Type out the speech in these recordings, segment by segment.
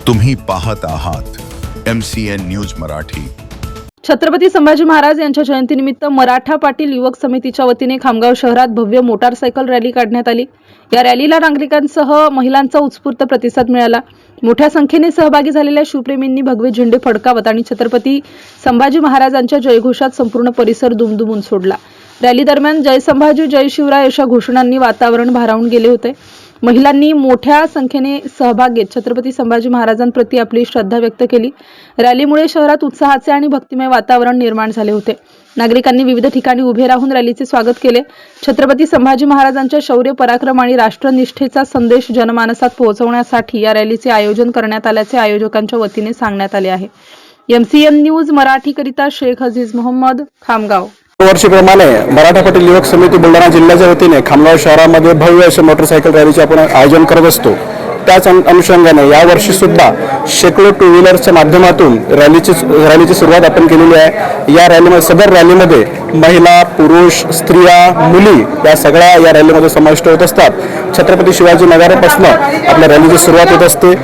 तुम्ही पाहत आहात MCN न्यूज मराठी। छत्रपती संभाजी महाराज यांच्या जयंतीनिमित्त मराठा पाटील युवक समितीच्या वतीने खामगाव शहरात भव्य मोटारसायकल रॅली काढण्यात आली। या रॅलीला नागरिकांसह महिलांचा उत्स्फूर्त प्रतिसाद मिळाला। मोठ्या संख्येने सहभागी झालेल्या शिवप्रेमींनी भगवे झेंडे फडकावत आणि छत्रपती संभाजी महाराजांच्या जयघोषात संपूर्ण परिसर दुमदुमून सोडला। रॅली दरम्यान जय संभाजी जय शिवराय अशा घोषणांनी वातावरण भारावून गेले होते। महिलांनी मोठ्या संख्येने सहभाग घेत छत्रपती संभाजी महाराजांप्रती आपली श्रद्धा व्यक्त केली। रॅलीमुळे शहरात उत्साहाचे आणि भक्तिमय वातावरण निर्माण झाले होते। नागरिकांनी विविध ठिकाणी उभे राहून रॅलीचे स्वागत केले। छत्रपती संभाजी महाराजांच्या शौर्य पराक्रम आणि राष्ट्रनिष्ठेचा संदेश जनमानसात पोहोचवण्यासाठी या रॅलीचे आयोजन करण्यात आल्याचे आयोजकांच्या वतीने सांगण्यात आले आहे। MCN न्यूज मराठीकरिता शेख अजीज मोहम्मद, खामगाव। वर्षीप्रमाणे मराठा पाटील युवक समिती बुलढाणा जिल्ह्याच्या वतीने खामगाव शहरामध्ये भव्य असे मोटरसायकल रॅलीचे आपण आयोजन करत असतो। त्याच अनुषंगाने यावर्षी सुद्धा शेकडो टू व्हीलर्सच्या माध्यमातून रॅलीची सुरुवात आपण केलेली आहे। या रॅलीमध्ये सदर रॅलीमध्ये महिला, पुरुष, स्त्रिया, मुली या सगळ्या या रॅलीमध्ये समाविष्ट होत असतात। छत्रपती शिवाजी नगरापासून आपल्या रॅलीची सुरुवात होत असते।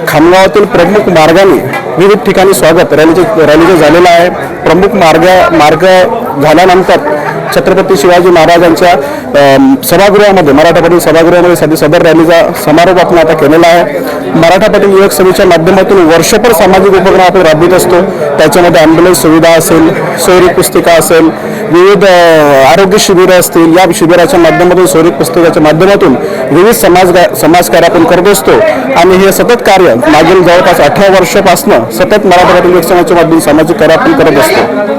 खामगावातील प्रमुख मार्गाने विविध ठिकाणी स्वागत रॅलीचे झालेलं आहे। प्रमुख मार्ग झाल्यानंतर छत्रपती शिवाजी महाराजांच्या सभागृहामध्ये मराठा पाटील सभागृहामध्ये सदर रॅलीचा समारोप आपण आता केलेला आहे। मराठा पाटील युवक समितीच्या माध्यमातून वर्षभर सामाजिक उपक्रम आपण राबवित असतो। त्याच्यामध्ये ॲम्ब्युलन्स सुविधा असेल, सोयरीक पुस्तिका असेल, विविध आरोग्य शिबिरं असतील। या शिबिराच्या माध्यमातून, सोयरीक पुस्तिकाच्या माध्यमातून विविध समाजकार्य आपण करत असतो आणि हे सतत कार्य मागील जवळपास 18 वर्षापासून सतत मराठा पाटील युवक समितीच्या माध्यमातून सामाजिक कार्य आपण करत असतो।